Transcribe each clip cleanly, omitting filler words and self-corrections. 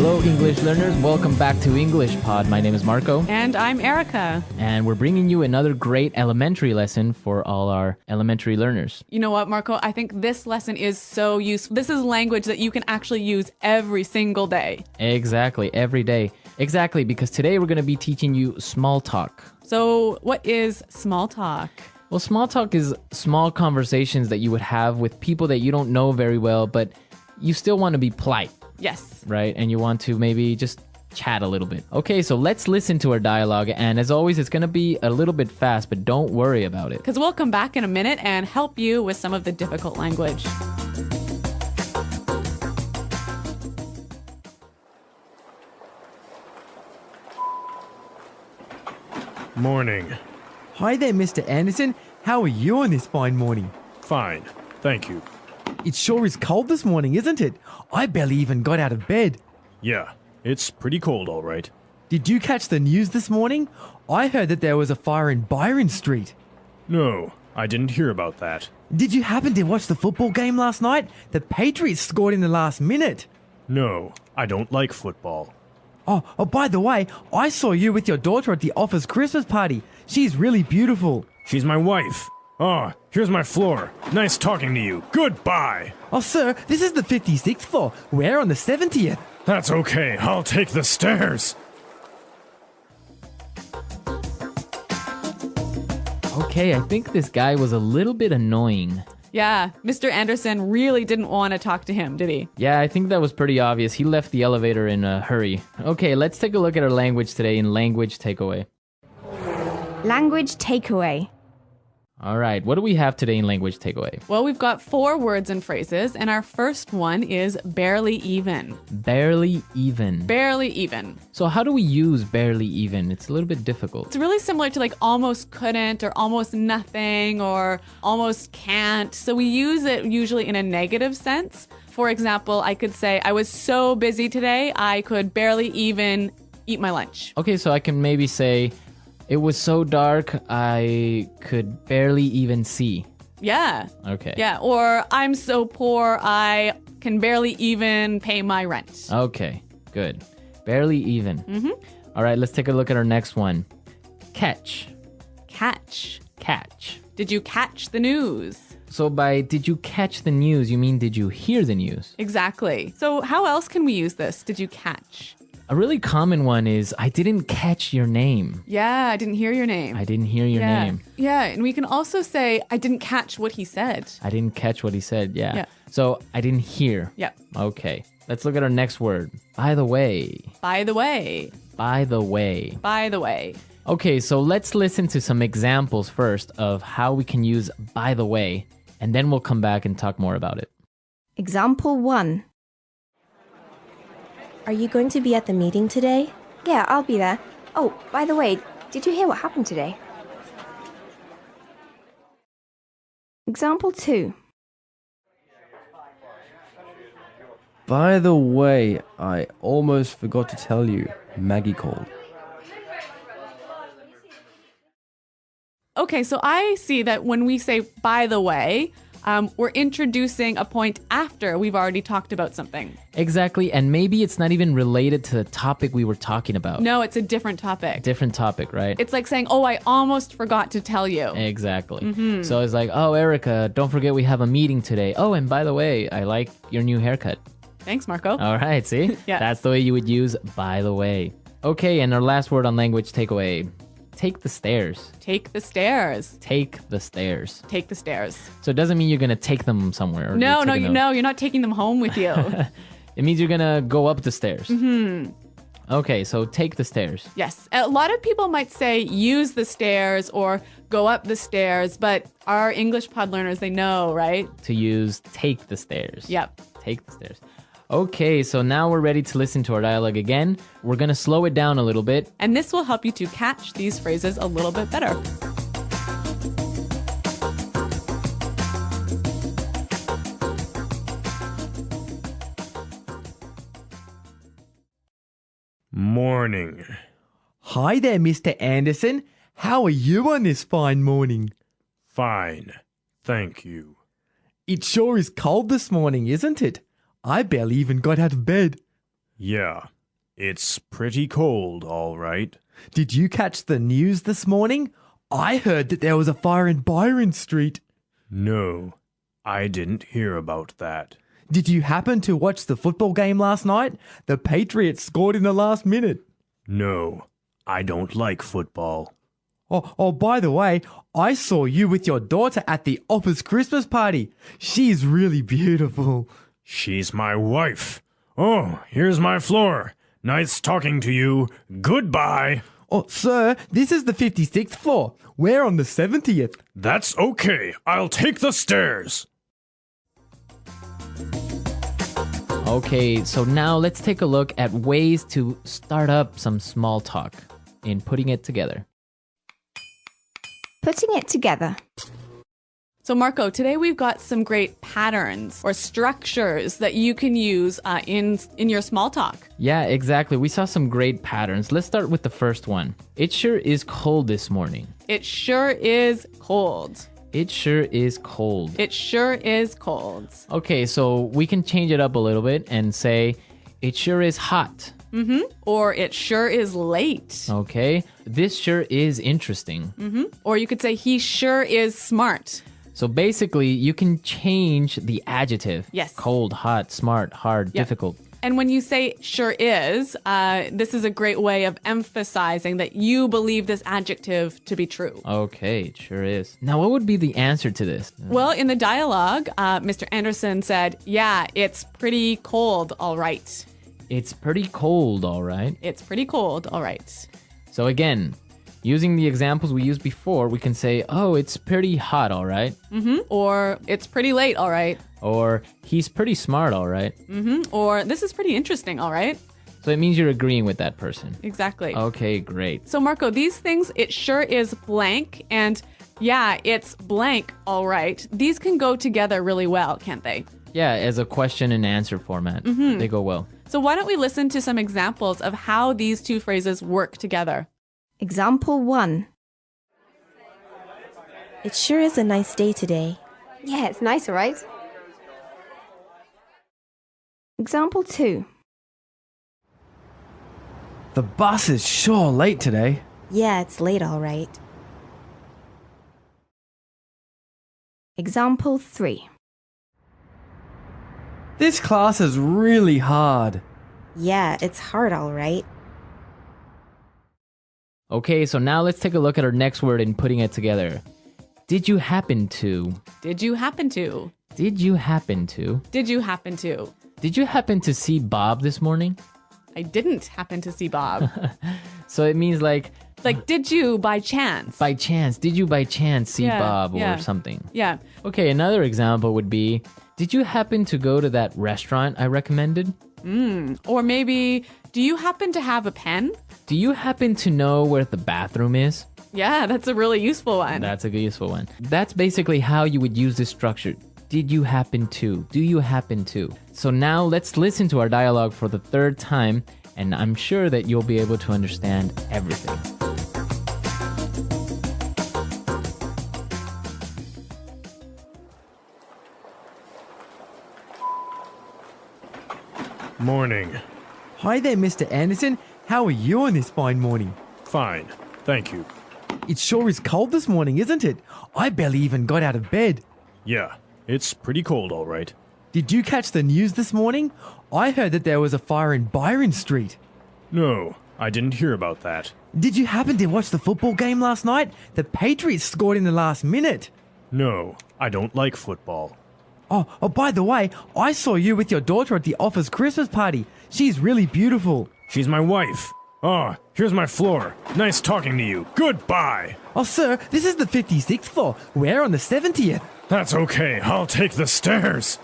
Hello, English learners. Welcome back to English Pod. My name is Marco. And I'm Erica. And we're bringing you another great elementary lesson for all our elementary learners. You know what, Marco? I think this lesson is so useful. This is language that you can actually use every single day. Exactly, every day. Exactly, because today we're going to be teaching you small talk. So what is small talk? Well, small talk is small conversations that you would have with people that you don't know very well, but you still want to be polite. Yes. Right? And you want to maybe just chat a little bit. Okay, so let's listen to our dialogue. And as always, it's going to be a little bit fast, but don't worry about it. Because we'll come back in a minute and help you with some of the difficult language. Morning. Hi there, Mr. Anderson. How are you on this fine morning? Fine, thank you. It sure is cold this morning, isn't it? I barely even got out of bed. Yeah, it's pretty cold, all right. Did you catch the news this morning? I heard that there was a fire in Byron Street. No, I didn't hear about that. Did you happen to watch the football game last night? The Patriots scored in the last minute. No, I don't like football. Oh, by the way, I saw you with your daughter at the office Christmas party. She's really beautiful. She's my wife. Oh, here's my floor. Nice talking to you. Goodbye. Oh, sir, this is the 56th floor. We're on the 70th. That's okay. I'll take the stairs. Okay, I think this guy was a little bit annoying. Yeah, Mr. Anderson really didn't want to talk to him, did he? Yeah, I think that was pretty obvious. He left the elevator in a hurry. Okay, let's take a look at our language today in Language Takeaway. Language takeaway. All right, what do we have today in Language Takeaway? Well, we've got 4 words and phrases, and our first one is barely even. Barely even. Barely even. So how do we use barely even? It's a little bit difficult. It's really similar to like almost couldn't or almost nothing or almost can't. So we use it usually in a negative sense. For example, I could say, I was so busy today, I could barely even eat my lunch. Okay, so I can maybe say, it was so dark, I could barely even see. Yeah. Okay. Yeah. Or I'm so poor, I can barely even pay my rent. Okay, good. Barely even. Mm-hmm. All right, let's take a look at our next one. Catch. Catch. Catch. Did you catch the news? So by did you catch the news, you mean did you hear the news? Exactly. So how else can we use this? Did you catch? A really common one is, I didn't catch your name. Yeah, I didn't hear your name. I didn't hear your name. Yeah, and we can also say, I didn't catch what he said. I didn't catch what he said, yeah. Yeah. So, I didn't hear. Yep. Okay, let's look at our next word. By the way. By the way. By the way. By the way. Okay, so let's listen to some examples first of how we can use by the way, and then we'll come back and talk more about it. Example 1. Are you going to be at the meeting today? Yeah, I'll be there. Oh, by the way, did you hear what happened today? Example 2. By the way, I almost forgot to tell you, Maggie called. Okay, so I see that when we say by the way, we're introducing a point after we've already talked about something. Exactly, and maybe it's not even related to the topic we were talking about. No, it's a different topic. Different topic, right? It's like saying, oh, I almost forgot to tell you. Exactly. Mm-hmm. So it's like, oh, Erica, don't forget we have a meeting today. Oh, and by the way, I like your new haircut. Thanks, Marco. All right, see? Yeah. That's the way you would use by the way. Okay, and our last word on language takeaway. Take the stairs. Take the stairs. Take the stairs. Take the stairs. So it doesn't mean you're going to take them somewhere. No, you're not taking them home with you. It means you're going to go up the stairs. Mm-hmm. Okay, so take the stairs. Yes. A lot of people might say use the stairs or go up the stairs, but our English pod learners, they know, right? To use take the stairs. Yep. Take the stairs. Okay, so now we're ready to listen to our dialogue again. We're going to slow it down a little bit. And this will help you to catch these phrases a little bit better. Morning. Hi there, Mr. Anderson. How are you on this fine morning? Fine, thank you. It sure is cold this morning, isn't it? I barely even got out of bed. Yeah, it's pretty cold, all right. Did you catch the news this morning? I heard that there was a fire in Byron Street. No, I didn't hear about that. Did you happen to watch the football game last night? The Patriots scored in the last minute. No, I don't like football. Oh, by the way, I saw you with your daughter at the office Christmas party. She's really beautiful. She's my wife. Oh, here's my floor. Nice talking to you. Goodbye. Oh, sir, this is the 56th floor. We're on the 70th. That's okay. I'll take the stairs. Okay, so now let's take a look at ways to start up some small talk in putting it together. Putting it together. So Marco, today we've got some great patterns or structures that you can use in your small talk. Yeah, exactly. We saw some great patterns. Let's start with the first one. It sure is cold this morning. It sure is cold. It sure is cold. It sure is cold. Okay, so we can change it up a little bit and say, it sure is hot. Or it sure is late. Okay, this sure is interesting. Or you could say he sure is smart. So basically, you can change the adjective. Yes. Cold, hot, smart, hard, difficult. And when you say sure is, this is a great way of emphasizing that you believe this adjective to be true. Okay, it sure is. Now, what would be the answer to this? Well, in the dialogue, Mr. Anderson said, yeah, it's pretty cold, all right. It's pretty cold, all right. It's pretty cold, all right. So again, using the examples we used before, we can say, oh, it's pretty hot, all right. Or it's pretty late, all right. Or he's pretty smart, all right. Or this is pretty interesting, all right. So it means you're agreeing with that person. Exactly. Okay, great. So Marco, these things, it sure is blank, and yeah, it's blank, all right. These can go together really well, can't they? Yeah, as a question and answer format, they go well. So why don't we listen to some examples of how these two phrases work together? Example 1. It sure is a nice day today. Yeah, it's nice, all right? Example 2. The bus is sure late today. Yeah, it's late, all right. Example 3. This class is really hard. Yeah, it's hard, all right. Okay, so now let's take a look at our next word in putting it together. Did you happen to? Did you happen to? Did you happen to? Did you happen to? Did you happen to see Bob this morning? I didn't happen to see Bob. So it means like Did you by chance? by chance. Did you by chance see Yeah, Bob yeah. or something? Yeah. Okay, another example would be, did you happen to go to that restaurant I recommended? Or maybe, do you happen to have a pen? Do you happen to know where the bathroom is? Yeah, that's a really useful one. That's a good useful one. That's basically how you would use this structure. Did you happen to? Do you happen to? So now let's listen to our dialogue for the third time, and I'm sure that you'll be able to understand everything. Morning. Hi there, Mr. Anderson. How are you on this fine morning? Fine. Thank you. It sure is cold this morning, isn't it? I barely even got out of bed. Yeah, it's pretty cold, all right. Did you catch the news this morning? I heard that there was a fire in Byron Street. No, I didn't hear about that. Did you happen to watch the football game last night? The Patriots scored in the last minute. No, I don't like football. Oh, by the way, I saw you with your daughter at the office Christmas party. She's really beautiful. She's my wife. Oh, here's my floor. Nice talking to you. Goodbye. Oh, sir, this is the 56th floor. We're on the 70th. That's okay. I'll take the stairs.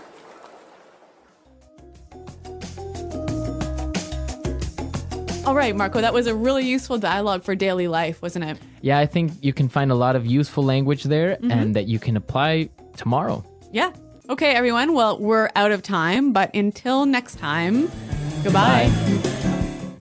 All right, Marco, that was a really useful dialogue for daily life, wasn't it? Yeah, I think you can find a lot of useful language there and that you can apply tomorrow. Yeah. Okay, everyone. Well, we're out of time, but until next time, goodbye. Bye.